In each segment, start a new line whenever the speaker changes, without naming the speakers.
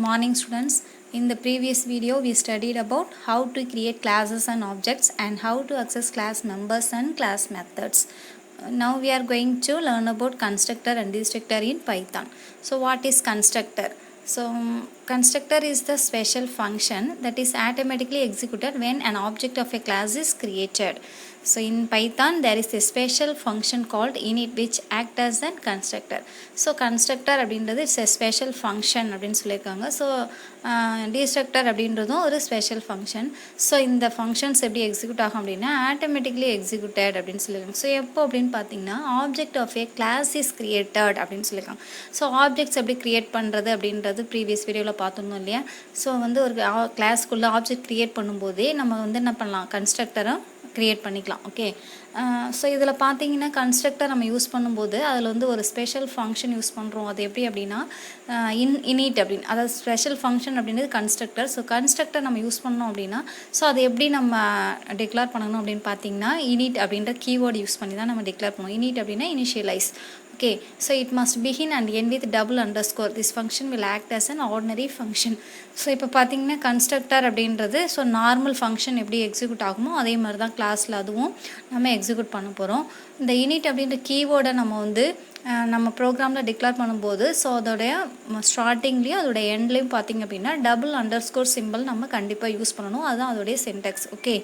Morning students. In the previous video we studied about how to create classes and objects and how to access class members and class methods. Now we are going to learn about constructor and destructor in Python. So what is constructor? So constructor is the special function that is automatically executed when an object of a class is created. So in Python there is a special function called init which acts as a constructor. So constructor அப்படின்றது it's a special function அப்படின்னு சொல்லியிருக்காங்க. So destructor அப்படின்றதும் ஒரு special function. So இந்த functions எப்படி execute ஆகும் அப்படின்னா automatically executed அப்படின்னு சொல்லியிருக்காங்க. ஸோ எப்போ அப்படின்னு பார்த்தீங்கன்னா object of a class is created அப்படின்னு சொல்லியிருக்காங்க. ஸோ ஆப்ஜெக்ட்ஸ் எப்படி கிரியேட் பண்ணுறது அப்படின்றது ப்ரீவியஸ் வீடியோவில் பார்த்துருந்தோம் இல்லையா. ஸோ வந்து ஒரு கிளாஸ்க்குள்ளே ஆப்ஜெக்ட் கிரியேட் பண்ணும்போதே நம்ம வந்து என்ன பண்ணலாம், கன்ஸ்ட்ரக்டரை க்ரியேட் பண்ணிக்கலாம். ஓகே, ஸோ இதில் பார்த்தீங்கன்னா கன்ஸ்ட்ரக்டர் நம்ம யூஸ் பண்ணும்போது அதில் வந்து ஒரு ஸ்பெஷல் ஃபங்க்ஷன் யூஸ் பண்ணுறோம். அது எப்படி அப்படின்னா இனிட் அப்படின்னு, அதாவது ஸ்பெஷல் ஃபங்க்ஷன் அப்படின்றது கன்ஸ்ட்ரக்டர். ஸோ கன்ஸ்ட்ரக்டர் நம்ம யூஸ் பண்ணோம் அப்படின்னா ஸோ அதை எப்படி நம்ம டிக்ளேர் பண்ணணும் அப்படின்னு பார்த்தீங்கன்னா இனிட் அப்படின்ற கீவேர்டு யூஸ் பண்ணி தான் நம்ம டிக்ளேர் பண்ணுவோம். இனிட் அப்படின்னா initialise. Okay, so it must begin and end with double underscore. This function will act as an ordinary function. So இப்போ பார்த்தீங்கன்னா கன்ஸ்ட்ரக்டர் அப்படின்றது ஸோ நார்மல் ஃபங்க்ஷன் எப்படி எக்ஸிக்யூட் ஆகுமோ அதே மாதிரி தான் கிளாஸில் அதுவும் நம்ம எக்ஸிக்யூட் பண்ண போகிறோம். இந்த இனிட் அப்படின்ற கீவேர்டை நம்ம வந்து நம்ம ப்ரோக்ராமில் டிக்ளேர் பண்ணும்போது ஸோ அதோடைய ஸ்டார்டிங்லேயும் அதோடைய எண்ட்லேயும் பார்த்திங்க அப்படின்னா டபுள் அண்டர்ஸ்கோர் சிம்பிள் நம்ம கண்டிப்பாக யூஸ் பண்ணணும். அதுதான் அதோடைய Sintex. Okay,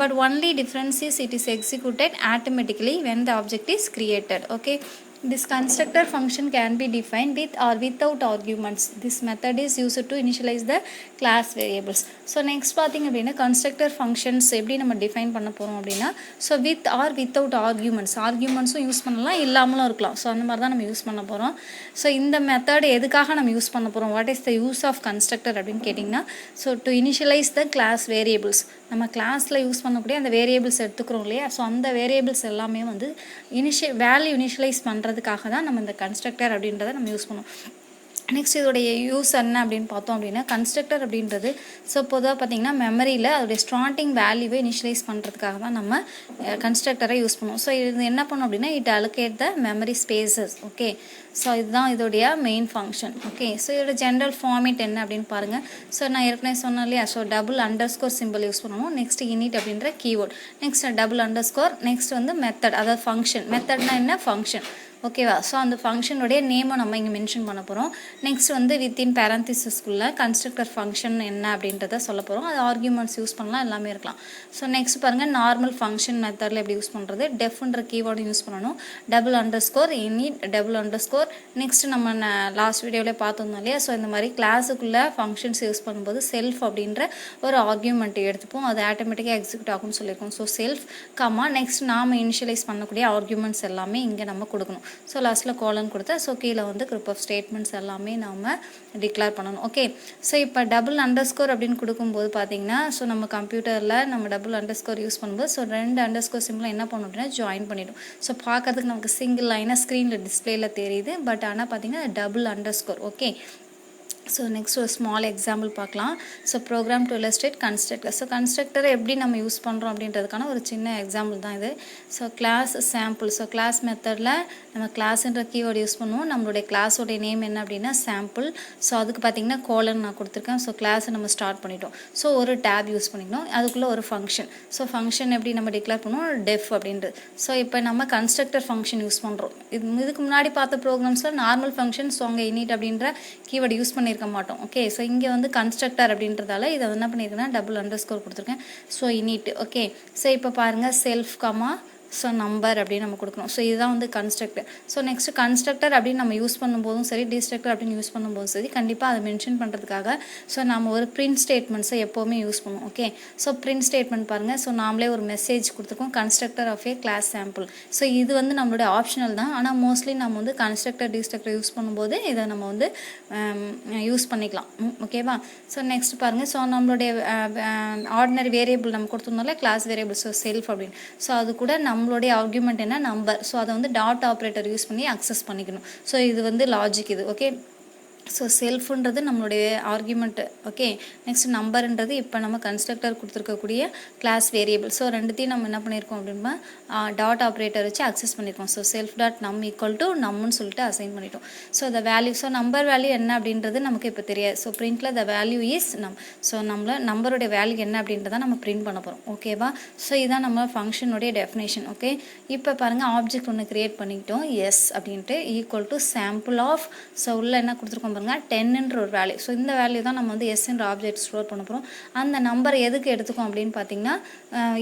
but only difference is it is executed automatically when the object is created. Okay, this constructor function can be defined with or without arguments. This method is used to initialize the class variables. So next பார்த்தீங்க அப்படின்னா constructor functions எப்படி நம்ம define பண்ண போகிறோம் அப்படின்னா so with or without arguments. ஆர்கியூமெண்ட்ஸும் use பண்ணலாம், இல்லாமலும் இருக்கலாம். ஸோ அந்த மாதிரி தான் நம்ம யூஸ் பண்ண போகிறோம். ஸோ இந்த மெத்தட் எதுக்காக நம்ம யூஸ் பண்ண போகிறோம், what is the use of constructor அப்படின்னு கேட்டிங்கன்னா so to initialise the class variables. நம்ம கிளாஸில் யூஸ் பண்ணக்கூடிய அந்த வேரியபிள்ஸ் எடுத்துக்கிறோம் இல்லையா. ஸோ அந்த வேரியபிள்ஸ் எல்லாமே வந்து வேல்யூ இனிஷியலைஸ் பண்ணுறதுக்காக தான் நம்ம இந்த கன்ஸ்ட்ரக்டர் அப்படின்றத நம்ம யூஸ் பண்ணுவோம். நெக்ஸ்ட் இதோடைய யூஸ் என்ன அப்படின்னு பார்த்தோம் அப்படின்னா கன்ஸ்ட்ரக்டர் அப்படின்றது ஸோ பொதுவாக பார்த்திங்கன்னா மெமரியில் அதோடைய ஸ்டார்டிங் வேல்யூவை இனிஷியலைஸ் பண்ணுறதுக்காக தான் நம்ம கன்ஸ்ட்ரக்டரை யூஸ் பண்ணுவோம். ஸோ இது என்ன பண்ணோம் அப்படின்னா it allocate the memory spaces. Okay, so இதுதான் இதோடைய மெயின் ஃபங்க்ஷன். ஓகே, ஸோ இதோட ஜென்ரல் ஃபார்மேட் என்ன அப்படின்னு பாருங்கள். ஸோ நான் ஏற்கனவே சொன்னேன் இல்லையா. So double underscore simple use பண்ணணும். நெக்ஸ்ட் இனிட் அப்படின்ற keyword, next double underscore, next வந்து மெத்தட், அதாவது ஃபங்க்ஷன். மெத்தட்னா என்ன, ஃபங்க்ஷன். ஓகேவா. ஸோ அந்த ஃபங்க்ஷனுடைய நேமை நம்ம இங்கே மென்ஷன் பண்ண போகிறோம். நெக்ஸ்ட் வந்து வித்தின் பேரந்திசிஸ்குள்ளே கன்ஸ்ட்ரக்டர் ஃபங்க்ஷன் என்ன அப்படின்றத சொல்ல போகிறோம். அது ஆர்கியூமெண்ட்ஸ் யூஸ் பண்ணலாம், எல்லாமே இருக்கலாம். ஸோ நெக்ஸ்ட் பாருங்கள் நார்மல் ஃபங்க்ஷன் மெத்தடில் எப்படி யூஸ் பண்ணுறது, டெஃப்ன்ற கீவேர்டு யூஸ் பண்ணணும். Double underscore init, double underscore. Next நம்ம லாஸ்ட் வீடியோவிலே பார்த்துருந்தோம் இல்லையா. ஸோ இந்த மாதிரி கிளாஸுக்குள்ளே ஃபங்க்ஷன்ஸ் யூஸ் பண்ணும்போது செல்ஃப் அப்படின்ற ஒரு ஆர்கியூமெண்ட் எடுத்துப்போம். அது ஆட்டோமேட்டிக்காக எக்ஸிக்யூட் ஆகும்னு சொல்லியிருக்கோம். ஸோ செல்ஃப் கமா நெக்ஸ்ட் நாம் இனிஷியலைஸ் பண்ணக்கூடிய ஆர்கியூமெண்ட்ஸ் எல்லாமே இங்கே நம்ம கொடுக்கணும். ஸோ லாஸ்ட்டில் கோலன் கொடுத்தா ஸோ கீழே வந்து குரூப் ஆஃப் ஸ்டேட்மெண்ட்ஸ் எல்லாமே நாம் டிக்ளேர் பண்ணணும். ஓகே, ஸோ இப்போ டபுள் அண்டர்ஸ்கோர் அப்படின்னு கொடுக்கும்போது பார்த்தீங்கன்னா ஸோ நம்ம கம்ப்யூட்டரில் நம்ம டபுள் அண்டர்ஸ்கோர் யூஸ் பண்ணும்போது ஸோ ரெண்டு அண்டர்ஸ்கோர் சிம்பிள் என்ன பண்ணணும் அப்படின்னா ஜாயின் பண்ணிவிடும். ஸோ பார்க்கறதுக்கு நமக்கு சிங்கிள் லைனாக ஸ்க்ரீனில் டிஸ்பிளேயில் தெரியுது, பட் ஆனால் பார்த்தீங்கன்னா double underscore. Okay, so next ஒரு ஸ்மால் எக்ஸாம்பிள் பார்க்கலாம். So program to illustrate constructor. So கன்ஸ்ட்ரக்டரை எப்படி நம்ம யூஸ் பண்ணுறோம் அப்படின்றதுக்கான ஒரு சின்ன எக்ஸாம்பிள் தான் இது. So class sample. So class மெத்தடில் நம்ம கிளாஸ்ன்ற கீவேர்டு யூஸ் பண்ணுவோம். நம்மளுடைய கிளாஸோடைய நேம் என்ன அப்படின்னா சாம்பிள். ஸோ அதுக்கு பார்த்தீங்கன்னா கோலன் நான் கொடுத்துருக்கேன். ஸோ கிளாஸை நம்ம ஸ்டார்ட் பண்ணிட்டோம். ஸோ ஒரு டேப் யூஸ் பண்ணிக்கணும், அதுக்குள்ளே ஒரு ஃபங்க்ஷன். ஸோ ஃபங்க்ஷன் எப்படி நம்ம டிக்ளேர் பண்ணுவோம், டெஃப் அப்படின்றது. ஸோ இப்போ நம்ம கன்ஸ்ட்ரக்டர் ஃபங்க்ஷன் யூஸ் பண்ணுறோம். இதுக்கு முன்னாடி பார்த்த ப்ரோக்ராம்ஸில் நார்மல் ஃபங்க்ஷன் ஸோ அங்கே இனிட் அப்படின்ற கீவேர்டு யூஸ் பண்ணியிருக்க மாட்டோம். ஓகே, ஸோ இங்கே வந்து கன்ஸ்ட்ரக்டர் அப்படின்றதால இதை என்ன பண்ணியிருக்கேன்னா டபுள் அண்டர்ஸ்கோர் கொடுத்துருக்கேன். So init. ஓகே, ஸோ இப்போ பாருங்கள் செல்ஃப் கமா ஸோ நம்பர் அப்படின்னு நம்ம கொடுக்கணும். ஸோ இதுதான் வந்து கன்ஸ்ட்ரக்டர். ஸோ நெக்ஸ்ட் கன்ஸ்ட்ரக்டர் அப்படின்னு நம்ம யூஸ் பண்ணும்போதும் சரி, டிஸ்ட்ரக்டர் அப்படின்னு யூஸ் பண்ணும்போதும் சரி, கண்டிப்பாக அதை மென்ஷன் பண்ணுறதுக்காக ஸோ நம்ம ஒரு பிரிண்ட் ஸ்டேட்மெண்ட்ஸை எப்போவுமே யூஸ் பண்ணுவோம். ஓகே, ஸோ பிரிண்ட் ஸ்டேட்மெண்ட் பாருங்கள். ஸோ நாமளே ஒரு மெசேஜ் கொடுத்துருக்கோம், constructor of a class sample. So இது வந்து நம்மளுடைய ஆப்ஷனல் தான், ஆனால் மோஸ்ட்லி நம்ம வந்து கன்ஸ்ட்ரக்டர் டிஸ்ட்ரக்டர் யூஸ் பண்ணும்போது இதை நம்ம வந்து யூஸ் பண்ணிக்கலாம். ஓகேவா. ஸோ நெக்ஸ்ட் பாருங்கள். ஸோ நம்மளுடைய ஆர்டினரி வேரியபிள் நம்ம கொடுத்துருந்தோம்ல கிளாஸ் வேரியபிள், ஸோ செல்ஃப் அப்படின்னு. ஸோ அது கூட நம்மளுடைய ஆர்குமெண்ட் என்ன, நம்பர். ஸோ அதை வந்து டாட் ஆப்ரேட்டர் யூஸ் பண்ணி அக்சஸ் பண்ணிக்கணும். ஸோ இது வந்து லாஜிக் இது. ஓகே, ஸோ செல்ஃப்ன்றது நம்மளுடைய ஆர்குமெண்ட். ஓகே, நெக்ஸ்ட் நம்பர்ன்றது இப்போ நம்ம கன்ஸ்ட்ரக்டர் கொடுத்துருக்கக்கூடிய கிளாஸ் வேரியபிள். ஸோ ரெண்டுத்தையும் நம்ம என்ன பண்ணியிருக்கோம் அப்படின்னா டாட் ஆப்ரேட்டர் வச்சு அக்சஸ் பண்ணியிருக்கோம். ஸோ செல்ஃப் டாட் நம் ஈக்குவல் டு நம்னு சொல்லிட்டு அசைன் பண்ணிட்டோம். So the value, so number value என்ன அப்படின்றது நமக்கு இப்போ தெரியாது. ஸோ பிரிண்டில் த வேல்யூ இஸ் நம். ஸோ நம்மள நம்பருடைய வேல்யூ என்ன அப்படின்றத நம்ம பிரிண்ட் பண்ண போகிறோம். ஓகேவா? ஸோ இதான் நம்ம ஃபங்க்ஷனுடைய டெஃபினேஷன். ஓகே, இப்போ பாருங்கள் ஆப்ஜெக்ட் ஒன்று க்ரியேட் பண்ணிக்கிட்டோம். எஸ் அப்படின்ட்டு equal to sample of. So உள்ள என்ன கொடுத்துருக்கோம் பாருங்க, 10ன்ற ஒரு வேல்யூ. ஸோ இந்த வேல்யூ தான் நம்ம வந்து எஸ்ன்ற ஆப்ஜெக்ட் ஸ்டோர் பண்ண போகிறோம். அந்த நம்பர் எதுக்கு எடுத்துக்கோம் அப்படின்னு பார்த்தீங்கன்னா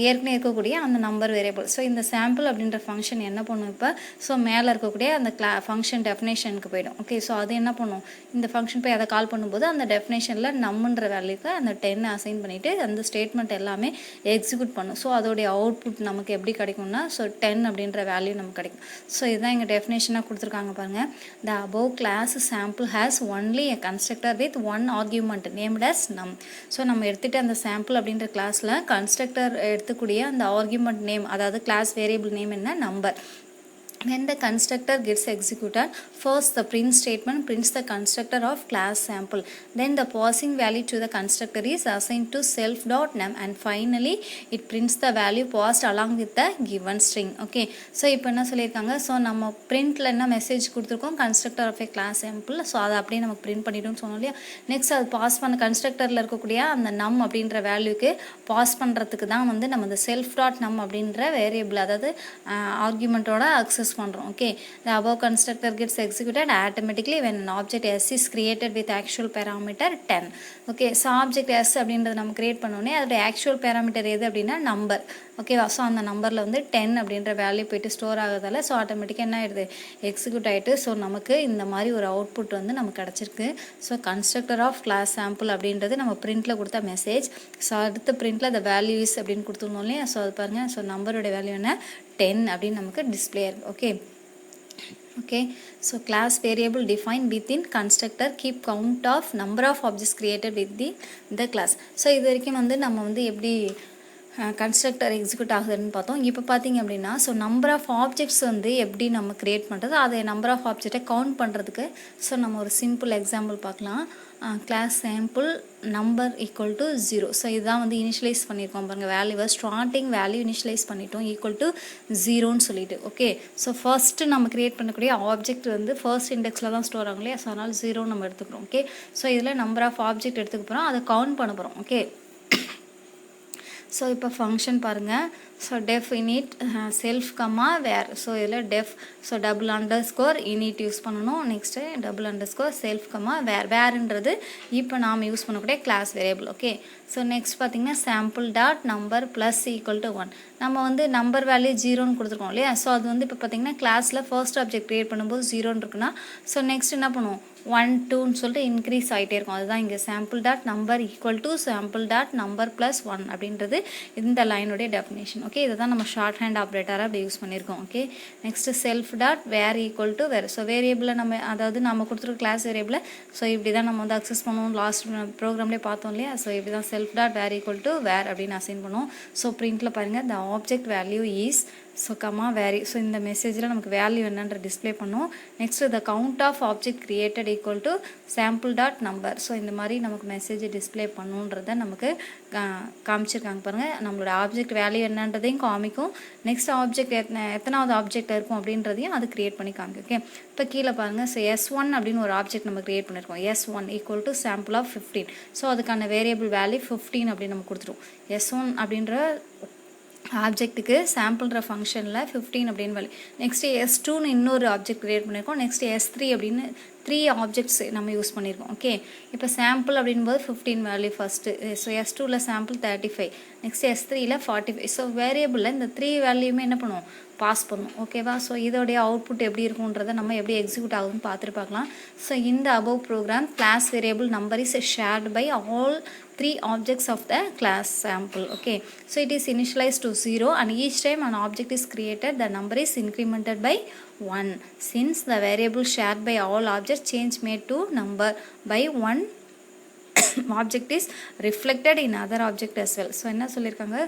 ஏற்கனவே இருக்கக்கூடிய அந்த நம்பர் வேரியபிள். ஸோ இந்த சாம்பிள் அப்படின்ற ஃபங்க்ஷன் என்ன பண்ணும் இப்போ, ஸோ மேலே இருக்கக்கூடிய அந்த ஃபங்க்ஷன் டெஃபினேஷனுக்கு போயிடும். ஓகே, ஸோ அது என்ன பண்ணும், இந்த ஃபங்க்ஷன் போய் அதை கால் பண்ணும்போது அந்த டெஃபினேஷனில் நம்மன்ற வேல்யூக்கு அந்த 10 அசைன் பண்ணிவிட்டு அந்த ஸ்டேட்மெண்ட் எல்லாமே எக்ஸிக்யூட் பண்ணும். ஸோ அதோடைய அவுட்புட் நமக்கு எப்படி கிடைக்கும்னா, ஸோ 10 அப்படின்ற வேல்யூ நமக்கு கிடைக்கும். ஸோ இதுதான் எங்கள் டெஃபினேஷனாக கொடுத்துருக்காங்க பாருங்கள். த above class sample has only a constructor with one argument named as num. So நம்ம எடுத்துகிட்டு அந்த சாம்பிள் அப்படின்ற கிளாஸில் கன்ஸ்ட்ரக்டர் எடுத்துக்கூடிய அந்த ஆர்குமெண்ட் நேம், அதாவது கிளாஸ் வேரியபிள் நேம் என்ன, number. When the constructor gets executed, first the print statement prints the constructor of class sample. Then the passing value to the constructor is assigned to self.num and finally it prints the value passed along with the given string. Okay, so இப்போ என்ன சொல்லியிருக்காங்க, so நம்ம பிரிண்டில் என்ன message கொடுத்துருக்கோம், constructor of a class sample. So அதை அப்படியே நமக்கு print பண்ணிட்டோம்னு சொன்னோம் இல்லையா. நெக்ஸ்ட் அது பாஸ் பண்ண கன்ஸ்ட்ரக்டரில் இருக்கக்கூடிய அந்த நம் அப்படின்ற வேல்யூக்கு பாஸ் பண்ணுறதுக்கு தான் வந்து நம்ம இந்த self.num அப்படின்ற வேரியபிள், அதாவது ஆர்குமெண்ட்டோட அக்சஸ் பண்றோம். Okay, the above constructor gets executed automatically when an object s is created with actual parameter 10. Okay, so object s அப்படின்றது நம்ம கிரியேட் பண்ணோனே அதோட ஆக்சுவல் பேராமீட்டர் எது அப்படின்னா நம்பர். ஓகேவா? ஸோ அந்த நம்பரில் வந்து 10 அப்படின்ற வேல்யூ போய்ட்டு ஸ்டோர் ஆகுறதால ஸோ ஆட்டோமேட்டிக்காக என்ன ஆயிடுது, எக்ஸிக்யூட் ஆகிட்டு. ஸோ நமக்கு இந்த மாதிரி ஒரு அவுட்புட் வந்து நமக்கு கிடச்சிருக்கு. So constructor of class sample அப்படின்றது நம்ம பிரிண்டில் கொடுத்த மெசேஜ். ஸோ அடுத்த பிரிண்டில் த வேல்யூ இஸ் அப்படின்னு கொடுத்துருந்தோம் இல்லையா. ஸோ அது பாருங்கள், ஸோ நம்பரோட வேல்யூ என்ன, 10 அப்படின்னு நமக்கு டிஸ்பிளே ஆகும். Okay, okay, so class variable defined within constructor keep count of number of objects created with the class. so இது வரைக்கும் வந்து நம்ம வந்து எப்படி கன்ஸ்ட்ரக்டர் எக்ஸிக்யூட் ஆகுதுன்னு பார்த்தோம். இப்போ பார்த்தீங்க அப்படின்னா ஸோ நம்பர் ஆஃப் ஆப்ஜெக்ட்ஸ் வந்து எப்படி நம்ம க்ரியேட் பண்ணுறது, அதை நம்பர் ஆஃப் ஆப்ஜெக்டை கவுண்ட் பண்ணுறதுக்கு ஸோ நம்ம ஒரு சிம்பிள் எக்ஸாம்பிள் பார்க்கலாம். Class sample number equal to 0. So இதுதான் வந்து இனிஷியலைஸ் பண்ணியிருக்கோம் பாருங்கள், வேல்யூவை ஸ்டார்டிங் வேல்யூ இனிஷியலைஸ் பண்ணிட்டோம் ஈக்குவல் டு 0ன்னு சொல்லிட்டு. ஓகே, ஸோ ஃபர்ஸ்ட்டு நம்ம க்ரியேட் பண்ணக்கூடிய ஆப்ஜெக்ட் வந்து ஃபர்ஸ்ட் இண்டெக்ஸில் தான் ஸ்டோர் ஆகும் இல்லையா. ஸோ அதனால் 0 நம்ம எடுத்துக்கிறோம். ஓகே, ஸோ இதில் நம்பர் ஆஃப் ஆப்ஜெக்ட் எடுத்துக்க போகிறோம், அதை கவுண்ட் பண்ண போகிறோம். ஓகே, ஸோ இப்போ ஃபங்க்ஷன் பாருங்கள். So def init self comma var. So இதில் def so double underscore init use பண்ணணும். Next double underscore self comma var. வேர்ன்றது இப்போ நாம் யூஸ் பண்ணக்கூடிய class variable. Okay, so next பார்த்தீங்கன்னா sample dot number plus equal to 1. நம்ம வந்து number value 0ன்னு கொடுத்துருக்கோம் இல்லையா. ஸோ அது வந்து இப்போ பார்த்தீங்கன்னா கிளாஸில் ஃபர்ஸ்ட் ஆப்ஜெக்ட் க்ரியேட் பண்ணும்போது 0ன்னு இருக்குன்னா ஸோ நெக்ஸ்ட் என்ன பண்ணுவோம், 1 2ன்னு சொல்லிட்டு இன்க்ரீஸ் ஆகிட்டே இருக்கும். அதுதான் இங்கே sample dot number equal to sample dot number plus 1 அப்படின்றது இந்த லைனுடைய டெஃபினேஷன். ஓகே, இதை தான் நம்ம ஷார்ட் ஹேண்ட் ஆப்ரேட்டராக அப்படி யூஸ் பண்ணியிருக்கோம். Okay, next self dot var equal to var. So வேரியபிளை நம்ம, அதாவது நம்ம கொடுத்துருக்க கிளாஸ் வேரியபிளை ஸோ இப்படி தான் நம்ம வந்து அக்சஸ் பண்ணுவோம். லாஸ்ட் ப்ரோக்ராம்லேயே பார்த்தோம் இல்லையா. ஸோ இப்படி தான் self dot var equal to var அப்படின்னு அசைன் பண்ணுவோம். ஸோ பிரிண்டில் பாருங்கள், the object value is so comma var. So இந்த மெசேஜில் நமக்கு வேல்யூ என்னன்ற டிஸ்பிளே பண்ணும். Next the count of object created equal to sample dot number. So இந்த மாதிரி நமக்கு மெசேஜ் டிஸ்பிளே பண்ணுன்றதை நமக்கு காமிச்சிருக்காங்க பாருங்கள். நம்மளோட ஆப்ஜெக்ட் வேல்யூ என்னன்றதையும் காமிக்கும். நெக்ஸ்ட் ஆப்ஜெக்ட் எத்தனாவது ஆப்ஜெக்ட் இருக்கும் அப்படின்றதையும் அது கிரியேட் பண்ணி காமிக்கும். ஓகே, இப்போ கீழே பாருங்கள். ஸோ S1 அப்படின்னு ஒரு ஆப்ஜெக்ட் நம்ம கிரியேட் பண்ணியிருக்கோம். S1 equal to sample of 15. So அதுக்கான வேரியபிள் வேல்யூ 15 அப்படின்னு நம்ம கொடுத்துருவோம். S1 அப்படின்ற ஆப்ஜெக்ட்டுக்கு சாம்பிள்ன்ற ஃபங்க்ஷனில் 15 அப்படின்னு வேல்யூ. நெக்ஸ்ட்டு S2ன்னு இன்னொரு ஆப்ஜெக்ட் க்ரியேட் பண்ணியிருக்கோம். நெக்ஸ்ட்டு S3 அப்படின்னு 3 ஆப்ஜெக்ட்ஸ் நம்ம யூஸ் பண்ணியிருக்கோம். ஓகே, இப்போ சாம்பிள் அப்படின்போது 15 வேல்யூ ஃபஸ்ட்டு. ஸோ S2ல் சாம்பிள் 35, நெக்ஸ்ட் S3ல் 45. ஸோ வேரியபிளில் இந்த 3 வேல்யூமே என்ன பண்ணுவோம், பாஸ் பண்ணும். ஓகேவா? ஸோ இதோடைய அவுட்புட் எப்படி இருக்குன்றதை நம்ம எப்படி எக்ஸிக்யூட் ஆகுதுன்னு பார்த்துட்டு பார்க்கலாம். ஸோ இந்த above program class variable number is shared by all 3 objects of the class sample. Okay, so it is initialized to 0 and each time an object is created the number is incremented by 1. Since the variable shared by all objects change made to number by 1 object is reflected in other object as well. So என்ன சொல்லியிருக்காங்க,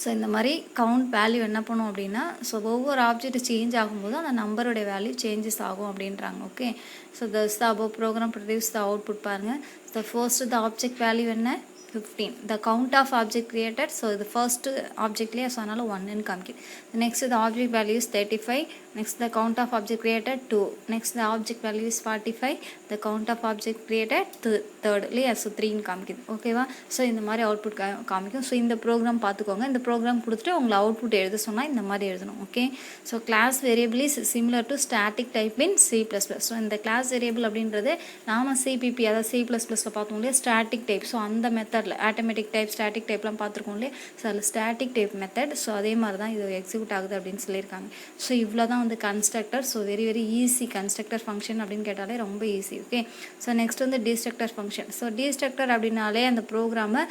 so இந்த மாதிரி count value என்ன பண்ணும் அப்படின்னா so ஒவ்வொரு object change ஆகும்போது அந்த நம்பருடைய வேல்யூ சேஞ்சஸ் ஆகும் அப்படின்றாங்க okay so thus the above program produce the output பாருங்கள் the first the object value என்ன 15 the count of object created so the first object layer so அதனால 1 ன்னு காமிக்குது next the object value is 35 next the count of object created 2 next the object value is 45 the count of object created third layer so 3 ன்னு காமிக்குது ஓகேவா so இந்த மாதிரி output காமிக்கும் so இந்த ப்ரோக்ராம் பார்த்துக்கோங்க இந்த ப்ரோக்ராம் கொடுத்துட்டு உங்களை அவுட்புட் எழுத சொன்னால் இந்த மாதிரி எழுதணும் okay so class variable is similar to static type in C++. So இந்த கிளாஸ் வேரியபிள் அப்படின்றது நாம சிபிபி அதாவது C++ல பார்த்தோம் இல்லையா ஸ்டாட்டிக் டைப் ஸோ அந்த மெத்தடில் ஆட்டோமேட்டிக் டைப் ஸ்டாட்டிக் டைப்லாம் பார்த்துருக்கோம் இல்லையா ஸோ அதில் ஸ்டாட்டிக் டைப் மெத்தட் ஸோ அதே மாதிரி தான் இது எக்ஸிக்யூட் ஆகுது அப்படின்னு சொல்லியிருக்காங்க ஸோ இவ்வளோ தான் வந்து constructor so very easy constructor function அப்படின்னு கேட்டாலே ரொம்ப ஈஸி ஓகே ஸோ நெக்ஸ்ட் வந்து டிஸ்ட்ரக்டர் ஃபங்க்ஷன் ஸோ டிஸ்ட்ரக்டர் அப்படின்னாலே அந்த ப்ரோக்ராமை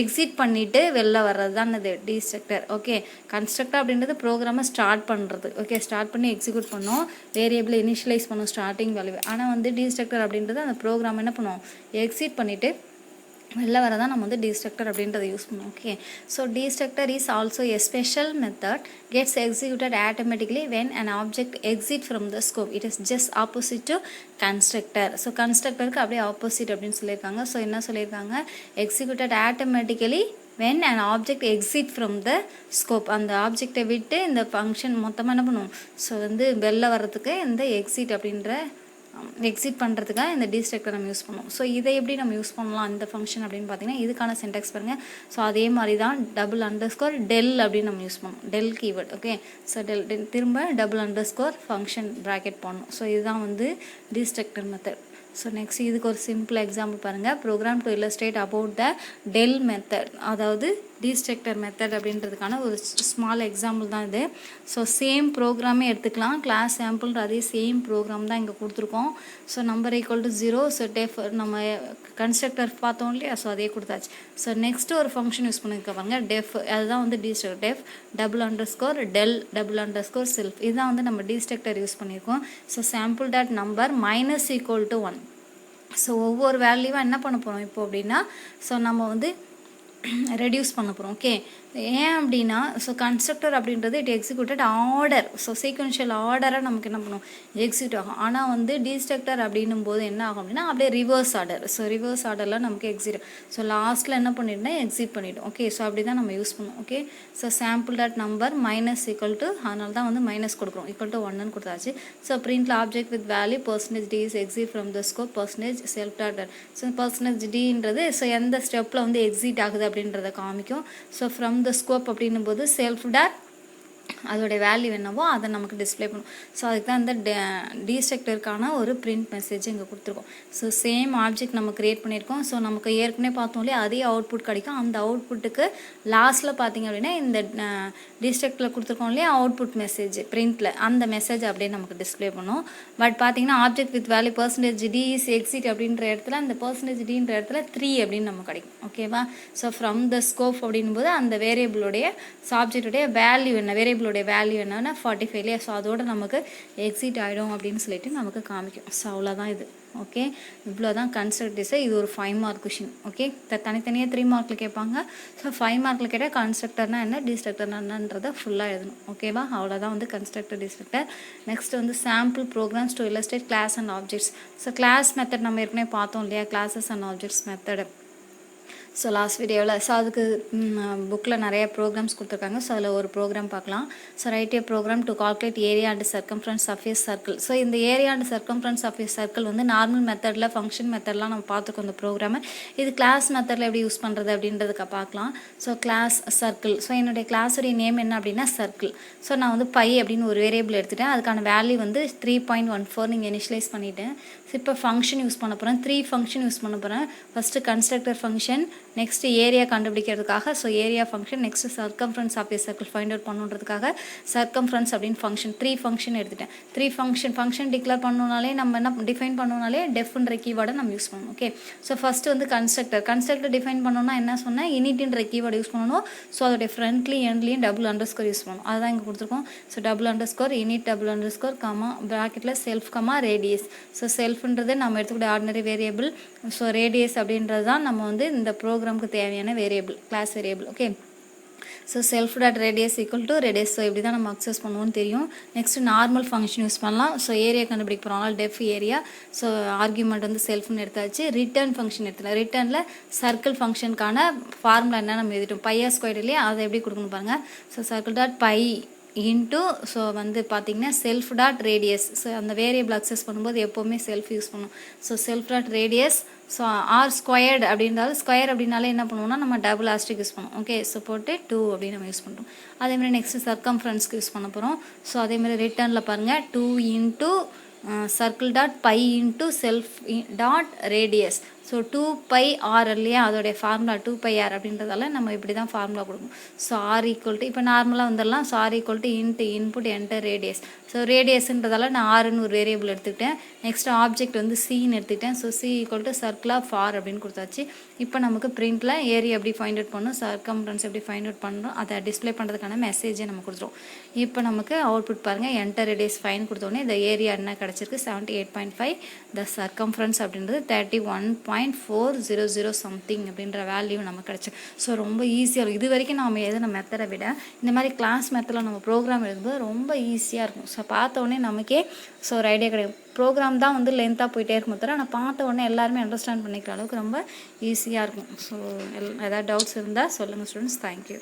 எக்ஸிட் பண்ணிவிட்டு வெளில வர்றது தான் அது டிஸ்ட்ரக்டர் ஓகே கன்ஸ்ட்ரக்டர் அப்படின்றது ப்ரோக்ராமை ஸ்டார்ட் பண்ணுறது ஓகே ஸ்டார்ட் பண்ணி எக்ஸிக்யூட் பண்ணோம் வேரியபிள் இனிஷியலைஸ் பண்ணோம் ஸ்டார்டிங் வேல்யூ ஆனால் வந்து டிஸ்ட்ரக்டர் அப்படின்றது அந்த ப்ரோக்ராம் என்ன பண்ணுவோம் எக்ஸிட் பண்ணிவிட்டு வெளில வரதான் நம்ம வந்து destructor அப்படின்றத யூஸ் பண்ணுவோம் okay so destructor is also a special method gets executed automatically when an object exit from the scope it is just opposite to constructor so கன்ஸ்ட்ரக்டருக்கு அப்படியே ஆப்போசிட் அப்படின்னு சொல்லியிருக்காங்க ஸோ என்ன சொல்லியிருக்காங்க executed automatically when an object exit from the scope அந்த ஆப்ஜெக்டை விட்டு இந்த ஃபங்க்ஷன் மொத்தமாக என்ன பண்ணுவோம் ஸோ வந்து வெளில வர்றதுக்கு இந்த எக்ஸிட் அப்படின்ற எக்ஸிட் பண்ணுறதுக்காக இந்த டிஸ்ட்ரக்டர் நம்ம யூஸ் பண்ணுவோம் ஸோ இதை எப்படி நம்ம யூஸ் பண்ணலாம் இந்த ஃபங்க்ஷன் அப்படின்னு பார்த்தீங்கன்னா இதுக்கான சின்டாக்ஸ் பாருங்கள் ஸோ அதே மாதிரி தான் $_del அப்படின்னு நம்ம யூஸ் பண்ணுவோம் del keyword okay so del திரும்ப $_ ஃபங்க்ஷன் ப்ராக்கெட் பண்ணணும் ஸோ இதுதான் வந்து டிஸ்ட்ரக்டர் மெத்தட் ஸோ நெக்ஸ்ட் இதுக்கு ஒரு சிம்பிள் எக்ஸாம்பிள் பாருங்கள் program to illustrate about the del method அதாவது டிஸ்ட்ரக்டர் மெத்தட் அப்படின்றதுக்கான ஒரு ஸ்மால் எக்ஸாம்பிள் தான் இது ஸோ சேம் ப்ரோக்ராமே எடுத்துக்கலாம் கிளாஸ் சாம்பிள்ன்ற அதே சேம் ப்ரோக்ராம் தான் இங்கே கொடுத்துருக்கோம் so number equal to 0 so def நம்ம கன்ஸ்ட்ரக்டர் பார்த்தோம் இல்லையா ஸோ அதே கொடுத்தாச்சு ஸோ நெக்ஸ்ட் ஒரு ஃபங்க்ஷன் யூஸ் பண்ணியிருக்க பாருங்க டெஃப் அதுதான் வந்து டிஸ்ட்ரக்டர் டெஃப் $_del $_self இதுதான் வந்து நம்ம டிஸ்ட்ரக்டர் யூஸ் பண்ணியிருக்கோம் so sample dot number -1 so ஒவ்வொரு வேல்யூவாக என்ன பண்ண போகிறோம் இப்போ அப்படின்னா ஸோ நம்ம வந்து ரெடியூஸ் பண்ண போகிறோம் ஓகே ஏன் அப்படின்னா ஸோ கன்ஸ்ட்ரக்டர் அப்படின்றது it executed order so sequential ஆர்டராக நமக்கு என்ன பண்ணும் எக்ஸிக்யூட் ஆகும் ஆனால் வந்து டிஸ்ட்ரக்டர் அப்படின்னும் போது என்ன ஆகும் அப்படின்னா அப்படியே ரிவர்ஸ் ஆர்டர் ஸோ ரிவர்ஸ் ஆர்டரில் நமக்கு எக்ஸிட் ஸோ லாஸ்ட்டில் என்ன பண்ணிட்டோம்னா எக்ஸிட் பண்ணிவிடும் ஓகே ஸோ அப்படி தான் நம்ம யூஸ் பண்ணுவோம் okay so sample dot number -= அதனால தான் வந்து மைனஸ் கொடுக்குறோம் =1 கொடுத்தாச்சு ஸோ பிரிண்ட்ல object with value %d is exit from the scope %self dot so %d so எந்த ஸ்டெப்பில் வந்து எக்ஸிட் ஆகுது அப்படின்றத காமிக்கும் ஸோ ஃப்ரம் the scope அப்படின்னும் போது self dot அதோட வேல்யூ என்னவோ அதை நமக்கு டிஸ்பிளே பண்ணும் ஸோ அதுக்கு தான் இந்த டிஸ்ட்ரக்டருக்கான ஒரு பிரிண்ட் மெசேஜ் இங்கே கொடுத்துருக்கோம் ஸோ சேம் ஆப்ஜெக்ட் நம்ம கிரியேட் பண்ணியிருக்கோம் ஸோ நமக்கு ஏற்கனவே பார்த்தோம் இல்லையா அதே அவுட்புட் கிடைக்கும் அந்த அவுட்புட்டுக்கு லாஸ்ட்டில் பார்த்தீங்க அப்படின்னா இந்த டிஸ்ட்ரக்டரில் கொடுத்துருக்கோம் இல்லையா அவுட்புட் மெசேஜ் பிரிண்டில் அந்த மெசேஜ் அப்படியே நமக்கு டிஸ்பிளே பண்ணும் பட் பார்த்தீங்கன்னா object with value %d is exit அப்படின்ற இடத்துல அந்த %dன்ற இடத்துல 3 அப்படின்னு நமக்கு கிடைக்கும் ஓகேவா ஸோ ஃப்ரம் த ஸ்கோப் அப்படின்னும் போது அந்த வேரியபிளுடைய ஆப்ஜெக்டுடைய வேல்யூ என்ன வேரியபிளுடைய வேல்யூ என்னன்னா 45 இல்லையா ஸோ அதோட நமக்கு எக்ஸிட் ஆகிடும் அப்படின்னு சொல்லிட்டு நமக்கு காமிக்கும் ஸோ அவ்வளோதான் இது ஓகே இவ்வளோ தான் கன்ஸ்ட்ரக்டர்ஸை இது ஒரு 5 மார்க் கொஷின் ஓகே தனித்தனியாக 3 மார்க்கில் கேட்பாங்க ஸோ 5 மார்க்கில் கேட்டால் கன்ஸ்ட்ரக்டர்னா என்ன டிஸ்ட்ரக்டர்னா என்னன்றதை ஃபுல்லாக எழுதணும் ஓகேவா அவ்வளோதான் வந்து கன்ஸ்ட்ரக்டர் டிஸ்ட்ரக்டர் நெக்ஸ்ட் வந்து sample programs to illustrate class and objects so class method நம்ம ஏற்கனவே பார்த்தோம் இல்லையா classes and objects method so last வீடியோவில் ஸோ அதுக்கு புக்கில் நிறைய ப்ரோக்ராம்ஸ் கொடுத்துருக்காங்க ஸோ அதில் ஒரு ப்ரோக்ராம் பார்க்கலாம் so write a program to calculate area and circumference of a circle so இந்த area and circumference of a circle வந்து நார்மல் மெத்தடில் ஃபங்க்ஷன் மெத்தட்லாம் நம்ம பார்த்துக்கோம் இந்த ப்ரோக்ராமை இது கிளாஸ் மெத்தடில் எப்படி யூஸ் பண்ணுறது அப்படின்றதுக்கு பார்க்கலாம் ஸோ கிளாஸ் சர்க்கிள் ஸோ என்னுடைய கிளாஸுடைய நேம் என்ன அப்படின்னா சர்க்கிள் ஸோ நான் வந்து பை அப்படின்னு ஒரு வேரியபிள் எடுத்துட்டேன் அதுக்கான வேல்யூ வந்து 3.14 நீங்கள் இனிஷியலைஸ் பண்ணிவிட்டேன் ஸோ இப்போ ஃபங்க்ஷன் யூஸ் பண்ண போகிறேன் 3 ஃபங்க்ஷன் யூஸ் பண்ண போகிறேன் first constructor function next area கண்டுபிடிக்கிறதுக்காக so area function next circumference of a circle find out பண்ணுறதுக்காக சர்க்கம்ஃபரன்ஸ் அப்படின்னு ஃபங்க்ஷன் 3 ஃபங்க்ஷன் எடுத்துட்டேன் 3 ஃபங்க்ஷன் டிக்ளேர் பண்ணணுனாலே நம்ம என்ன டிஃபைன் பண்ணணுனாலே டெஃப்ன்ற கீவேர்டை நம்ம யூஸ் பண்ணணும் ஓகே ஸோ ஃபஸ்ட்டு வந்து கன்ஸ்ட்ரக்டர் டிஃபைன் பண்ணணும்னா என்ன சொன்னால் இனிட்ன்ற கீவேர்டு யூஸ் பண்ணணும் ஸோ அதோடைய ஃப்ரண்ட்லேயும் எண்ட்லேயும் $_ யூஸ் பண்ணணும் அதுதான் இங்கே கொடுத்துருக்கோம் ஸோ $_ init $_ கமா ப்ராக்கெட்டில் செல்ஃப் கமா ரேடியஸ் ஸோ செல்ஃப்ன்றது நம்ம எடுத்துக்கூடிய ஆர்டினரி வேரியபிள் ஸோ ரேடியஸ் அப்படின்றது தான் நம்ம வந்து இந்த ப்ரோக்ராமுக்கு தேவையான variable class variable okay so self dot radius equal to radius. So இப்படி தான் நம்ம அக்சஸ் பண்ணுவோம்னு தெரியும். நெக்ஸ்ட் நார்மல் ஃபங்க்ஷன் யூஸ் பண்ணலாம். ஸோ ஏரியா கண்டுபிடிக்க போகிறோம், டெஃப் ஏரியா. ஸோ ஆர்குமெண்ட் வந்து செல்ஃப்னு எடுத்தாச்சு. ரிட்டர்ன் ஃபங்க்ஷன் எடுத்துக்கலாம். ரிட்டர்னில் சர்க்கிள் ஃபங்க்ஷனுக்கான ஃபார்முலா என்ன நம்ம எழுதிட்டோம், பையா ஸ்கொயர் இல்லையா, அதை எப்படி கொடுக்கணும் பாருங்கள். So circle dot pi into so வந்து பார்த்திங்கன்னா செல்ஃப் டாட் ரேடியஸ். ஸோ அந்த வேரியபிள் அக்சஸ் பண்ணும்போது எப்போவுமே செல்ஃப் யூஸ் பண்ணும். So self dot radius. So r squared அப்படின்றாலும் ஸ்கொயர் அப்படின்னாலே என்ன பண்ணுவோம்னா நம்ம டபுள் ஆஸ்ட்ரிக் யூஸ் பண்ணுவோம். ஓகே, ஸோ போட்டு 2 அப்படின்னு நம்ம யூஸ் பண்ணுறோம். அதேமாதிரி நெக்ஸ்ட்டு சர்க்கம்ஃபரன்ஸ்க்கு யூஸ் பண்ண போகிறோம். ஸோ அதேமாதிரி ரிட்டர்னில் பாருங்கள் 2 into circle dot pi into self dot radius. So 2 pi r இல்லையா, அதோடைய ஃபார்முலா 2 பை ஆர் அப்படின்றதால நம்ம இப்படி தான் ஃபார்முலா கொடுக்கணும். ஸோ ஆர் ஈக்குவல் டு இப்போ நார்மலாக வந்துடலாம். So r equal to into input enter radius. So ரேடியஸ்ன்றதால நான் ஆறுன்னு ஒரு வேரியபிள் எடுத்துக்கிட்டேன். நெக்ஸ்ட் ஆப்ஜெக்ட் வந்து சின்னு எடுத்துக்கிட்டேன். So C equal to circle of r அப்படின்னு கொடுத்தாச்சு. இப்போ நமக்கு பிரிண்டில் ஏரியா எப்படி ஃபைண்ட் அவுட் பண்ணணும், சர்க்கம்ஃபரன்ஸ் எப்படி ஃபைண்ட் அவுட் பண்ணணும், அதை டிஸ்பிளே பண்ணுறதுக்கான மெசேஜை நம்ம கொடுத்துருவோம். இப்போ நமக்கு அவுட்புட் பாருங்கள், என்டர் ரேடியஸ் ஃபைன் கொடுத்தோடனே இந்த ஏரியா என்ன கிடச்சிருக்கு, 78.5. த சர்க்கம்ஃபரன்ஸ் அப்படின்றது 31.400 சம்திங் அப்படின்ற வேல்யூ நமக்கு கிடச்சி. ஸோ ரொம்ப ஈஸியாக இருக்கும். இது வரைக்கும் நம்ம எழுதின மெத்தடை விட இந்த மாதிரி கிளாஸ் மெத்தடில் நம்ம ப்ரோக்ராம் எழுதும்போது ரொம்ப ஈஸியாக இருக்கும். ஸோ பார்த்த உடனே நமக்கே ஸோ ஒரு ஐடியா கிடைக்கும். ப்ரோக்ராம் தான் வந்து லென்த்தாக போயிட்டே இருக்கும் தவிர ஆனால் பார்த்த உடனே எல்லாருமே அண்டர்ஸ்டாண்ட் பண்ணிக்கிற அளவுக்கு ரொம்ப ஈஸியாக இருக்கும். ஸோ ஏதாவது டவுட்ஸ் இருந்தால் சொல்லுங்கள் ஸ்டூடெண்ட்ஸ். தேங்க்யூ.